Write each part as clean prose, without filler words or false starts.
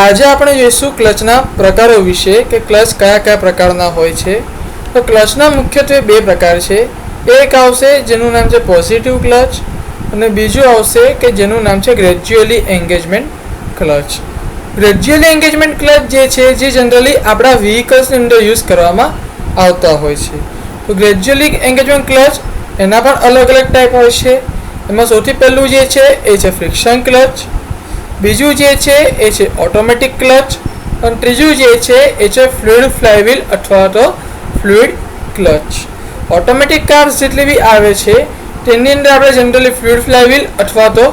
આજે આપણે જોઈશું ક્લચના પ્રકારો વિશે કે ક્લચ કયા કયા પ્રકારના હોય છે. તો ક્લચના મુખ્યત્વે બે પ્રકાર છે. એક આવશે જેનું નામ છે પોઝિટિવ ક્લચ અને બીજું આવશે કે જેનું નામ છે gradually engagement clutch. Gradually engagement clutch જે છે જે જનરલી આપણા વ્હીકલ્સની અંદર યુઝ કરવામાં આવતા હોય છે. તો ગ્રેજ્યુઅલી એન્ગેજમેન્ટ ક્લચ એના પણ અલગ અલગ ટાઈપ હોય છે. એમાં સૌથી પહેલું જે છે એ છે ફ્રિક્શન ક્લચ, બીજું જે છે એ છે ઓટોમેટિક ક્લચ અને ત્રીજું જે છે એ છે ફ્લુઇડ ફ્લાયવ્હીલ અથવા તો ફ્લુઇડ ક્લચ. ઓટોમેટિક કાર્સ જેટલી બી આવે છે તેની અંદર આપણે જનરલી ફ્લુઇડ ફ્લાયવ્હીલ અથવા તો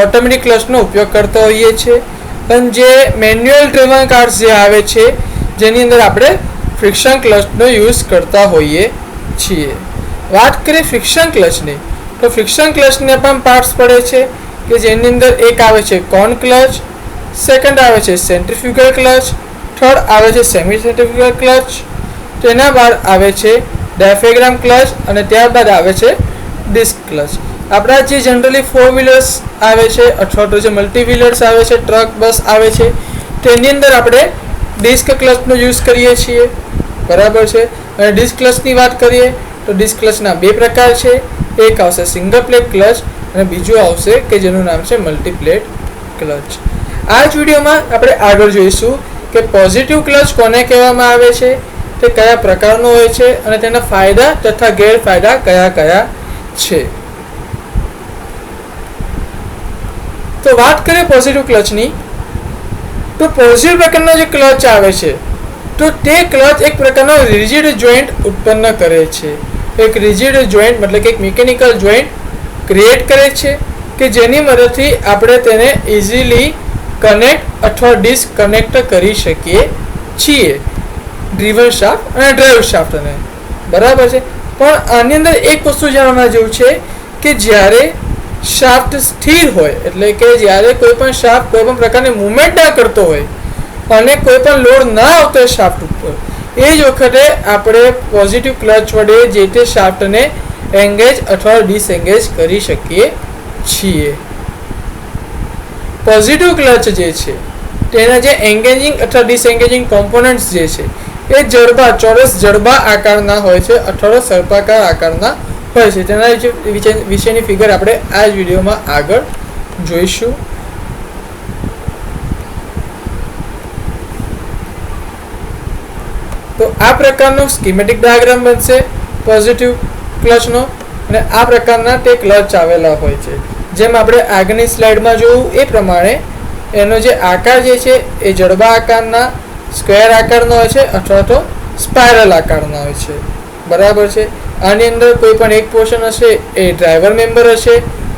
ઓટોમેટિક ક્લચનો ઉપયોગ કરતા હોઈએ છીએ. પણ જે મેન્યુઅલ ડ્રીવન કાર્સ જે આવે છે જેની અંદર આપણે ફ્રિક્શન ક્લચનો યુઝ કરતા હોઈએ છીએ. વાત કરીએ ફ્રિક્શન ક્લચની, તો ફ્રિક્શન ક્લચને પણ પાર્ટ્સ પડે છે કે જેની અંદર એક આવે છે કોન ક્લચ, સેકન્ડ આવે છે સેન્ટ્રીફ્યુગલ ક્લચ, થર્ડ આવે છે સેમી સેન્ટ્રીફ્યુગલ ક્લચ, તેના બાદ આવે છે ડાયાફ્રેગમ ક્લચ અને ત્યારબાદ આવે છે ડિસ્ક ક્લચ. આપણા જે જનરલી 4 વ્હીલર્સ આવે છે અથવા તો જે મલ્ટી વ્હીલર્સ આવે છે, ટ્રક, બસ આવે છે તેની અંદર આપણે ડિસ્ક ક્લચનો યુઝ કરીએ છીએ. બરાબર છે. અને ડિસ્ક ક્લચની વાત કરીએ તો ડિસ્ક ક્લચના બે પ્રકાર છે. એક આવશે સિંગલ પ્લેટ ક્લચ અને બીજું આવશે કે જેનું નામ છે મલ્ટી પ્લેટ ક્લચ. આ જ વિડીયોમાં આપણે આગળ જોઈશું કે પોઝિટિવ ક્લચ કોને કહેવામાં આવે છે, તે કયા પ્રકારનો હોય છે અને તેના ફાયદા તથા ગેરફાયદા કયા કયા છે. તો વાત કરીએ પોઝિટિવ ક્લચની, તો પોઝિટિવ પ્રકારનો જે ક્લચ આવે છે તો તે ક્લચ એક પ્રકારનો રિજિડ જોઈન્ટ ઉત્પન્ન કરે છે. એક રિજિડ જોઈન્ટ મતલબ કે એક મિકેનિકલ જોઈન્ટ ક્રિએટ કરે છે કે જેની મદદથી આપણે તેને ઇઝીલી કનેક્ટ અથવા ડિસ્કનેક્ટ કરી શકીએ છીએ, ડ્રીવન શાફ્ટ અને ડ્રાઈવ શાફ્ટને. બરાબર છે. પણ આની અંદર એક વસ્તુ જાણવા જેવું છે કે જ્યારે શાફ્ટ સ્થિર હોય એટલે કે જ્યારે કોઈ પણ શાફ્ટ કોઈ પણ પ્રકારની મુવમેન્ટ ના કરતો હોય અને કોઈ પણ લોડ ના આવતો હોય શાફ્ટ ઉપર, એ જ વખતે આપણે પોઝિટિવ ક્લચ વડે જે તે શાફ્ટને એંગેજ અથવા ડિસએંગેજ કરી શકીએ છીએ. પોઝિટિવ ક્લચ જે છે તેના જે એંગેજિંગ અથવા ડિસએંગેજિંગ કોમ્પોનન્ટ્સ જે છે એ જડબા, ચોરસ જડબા આકારના હોય છે અથવા તો સર્પાકાર આકારના હોય છે. તેના વિશેની ફિગર આપણે આ જ વિડીયોમાં આગળ જોઈશું. તો આ પ્રકારનો સ્કીમેટિક ડાયાગ્રામ બનશે પોઝિટિવ ક્લચનો અને આ પ્રકારના તે ક્લચ આવેલા હોય છે. જેમ આપણે આગળની સ્લાઇડમાં જોયું એ પ્રમાણે એનો જે આકાર જે છે એ જડબા આકારના, સ્ક્વેર આકારનો હોય છે અથવા તો સ્પાઇરલ આકારના હોય છે. બરાબર છે. આની અંદર કોઈ પણ એક પોર્શન હશે એ ડ્રાઈવર મેમ્બર હશે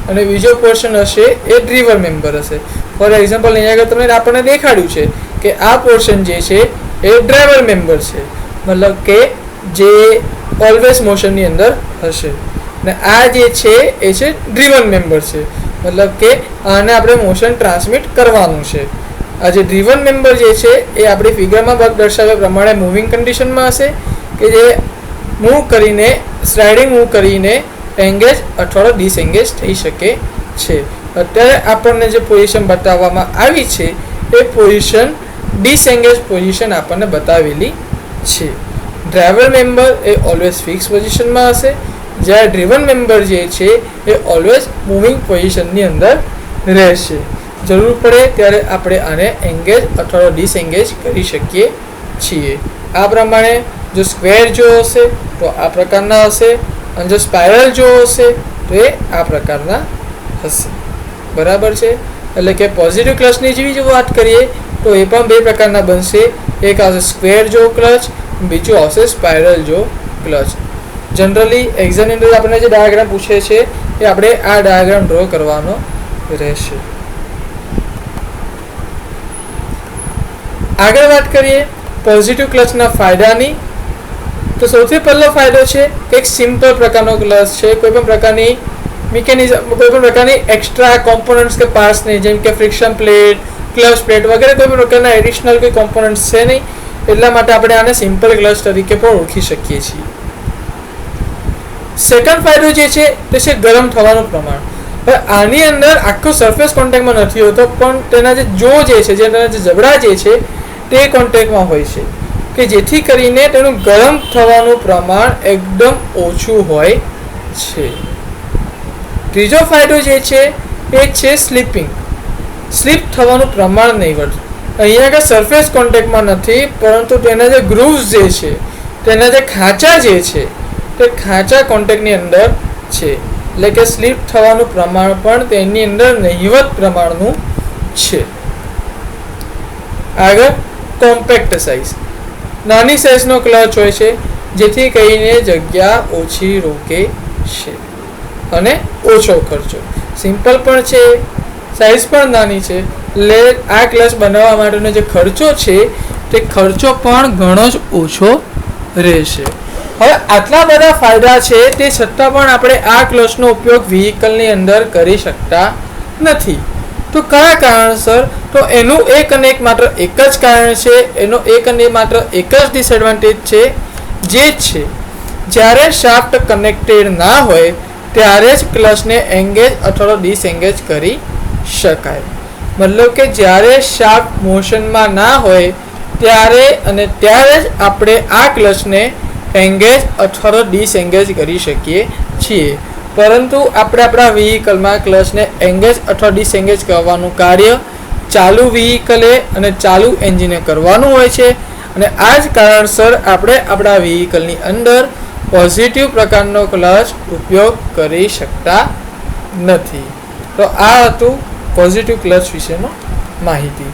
અને બીજો પોર્શન હશે એ ડ્રીવર મેમ્બર હશે. ફોર એક્ઝામ્પલ અહીંયા આગળ તમને આપણને દેખાડ્યું છે કે આ પોર્શન જે છે એ ડ્રાઈવર મેમ્બર છે, મતલબ કે જે ઓલવેઝ મોશનની અંદર હશે અને આ જે છે એ છે ડ્રીવન મેમ્બર છે, મતલબ કે આને આપણે મોશન ટ્રાન્સમિટ કરવાનું છે. આ જે ડ્રીવન મેમ્બર જે છે એ આપણી ફિગરમાં દર્શાવ્યા પ્રમાણે મૂવિંગ કન્ડિશનમાં હશે કે જે મૂવ કરીને, સ્લાઇડિંગ મૂવ કરીને એંગેજ અથવા ડિસએંગેજ થઈ શકે છે. અત્યારે આપણને જે પોઝિશન બતાવવામાં આવી છે એ પોઝિશન ડિસએંગેજ પોઝિશન આપણને બતાવેલી છે. ડ્રાઈવર મેમ્બર એ ઓલવેઝ ફિક્સ પોઝિશનમાં હશે, જ્યારે ડ્રીવન મેમ્બર જે છે એ ઓલવેઝ મૂવિંગ પોઝિશનની અંદર રહેશે. જરૂર પડે ત્યારે આપણે આને એંગેજ અથવા ડિસએંગેજ કરી શકીએ છીએ. આ પ્રમાણે જો સ્ક્વેર જો હશે તો આ પ્રકારના હશે અને જો સ્પાઇરલ જો હશે તો એ આ પ્રકારના હશે. બરાબર છે. એટલે કે પોઝિટિવ ક્લચની જેવી જો વાત કરીએ તો એ પણ બે પ્રકારના બનશે. એક આવશે સ્ક્વેર જો ક્લચ, બીજું આવશે સ્પાઇરલ જો ક્લચ. જનરલી એક્ઝામની અંદર આપણને જે ડાયાગ્રામ પૂછે છે એ આપણે આ ડાયાગ્રામ ડ્રો કરવાનો રહેશે. આગળ વાત કરીએ પોઝિટિવ ક્લચના ફાયદાની, તો સૌથી પહેલો ફાયદો છે કે એક સિમ્પલ પ્રકારનો ક્લચ છે. કોઈ પણ પ્રકારની મિકેનિઝમ, કોઈ પણ પ્રકારની એક્સ્ટ્રા કોમ્પોનન્ટ્સ કે પાર્ટ્સ નહીં, જેમ કે ફ્રિક્શન પ્લેટ, ક્લચ પ્લેટ વગેરે કોઈ પણ પ્રકારના એડિશનલ કોઈ કોમ્પોનન્ટ્સ છે નહીં. એટલા માટે આપણે આને સિમ્પલ ક્લચ તરીકે પણ ઓળખી શકીએ છીએ. સેકન્ડ ફાયદો જે છે તે છે ગરમ થવાનું પ્રમાણ. હવે આની અંદર આખો સરફેસ કોન્ટેક્ટમાં નથી હોતો, પણ તેના જે જબડા છે તે કોન્ટેક્ટમાં હોય છે, કે જેથી કરીને તેનું ગરમ થવાનું પ્રમાણ એકદમ ઓછું હોય છે. ત્રીજો ફાયદો જે છે એ છે સ્લીપિંગ. સ્લીપ થવાનું પ્રમાણ નહીં વધે. અહીંયા આગળ સરફેસ કોન્ટેક્ટમાં નથી, પરંતુ તેના જે ગ્રુવ્સ જે છે, તેના જે ખાંચા જે છે તે ખાંચા કોન્ટેક્ટની અંદર છે, એટલે કે સ્લીપ થવાનું પ્રમાણ પણ તેની અંદર નહિવત પ્રમાણનું છે. આગળ કોમ્પેક્ટ સાઇઝ. નાની સાઇઝનો ક્લચ હોય છે, જેથી કરીને જગ્યા ઓછી રોકે છે અને ઓછો ખર્ચો. સિમ્પલ પણ છે, સાઇઝ પણ નાની છે, એટલે આ ક્લચ બનાવવા માટેનો જે ખર્ચો છે તે ખર્ચો પણ ઘણો જ ઓછો રહેશે. હવે આટલા બધા ફાયદા છે, તે છતાં પણ આપણે આ ક્લચનો ઉપયોગ વ્હીકલની અંદર કરી શકતા નથી. તો કયા કારણસર? તો એનું એક અને એક માત્ર એક જ કારણ છે, એનો એક અને માત્ર એક જ ડિસએડવાન્ટેજ છે, જે છે જ્યારે શાફ્ટ કનેક્ટેડ ના હોય ત્યારે જ ક્લચને એંગેજ અથવા ડિસએંગેજ કરી શકાય. મતલબ કે જ્યારે શાફ્ટ મોશનમાં ના હોય ત્યારે જ આપણે આ ક્લચને એંગેજ અથવા ડિસએંગેજ કરી શકીએ છીએ. પરંતુ આપણે આપણા વ્હીકલમાં ક્લચને એંગેજ અથવા ડિસએંગેજ કરવાનું કાર્ય ચાલુ વ્હીકલે અને ચાલુ એન્જિને કરવાનું હોય છે, અને આ જ કારણસર આપણે આપણા વ્હીકલની અંદર પોઝિટિવ પ્રકારનો ક્લચ ઉપયોગ કરી શકતા નથી. તો આ હતું પોઝિટિવ ક્લચ વિશેનો માહિતી.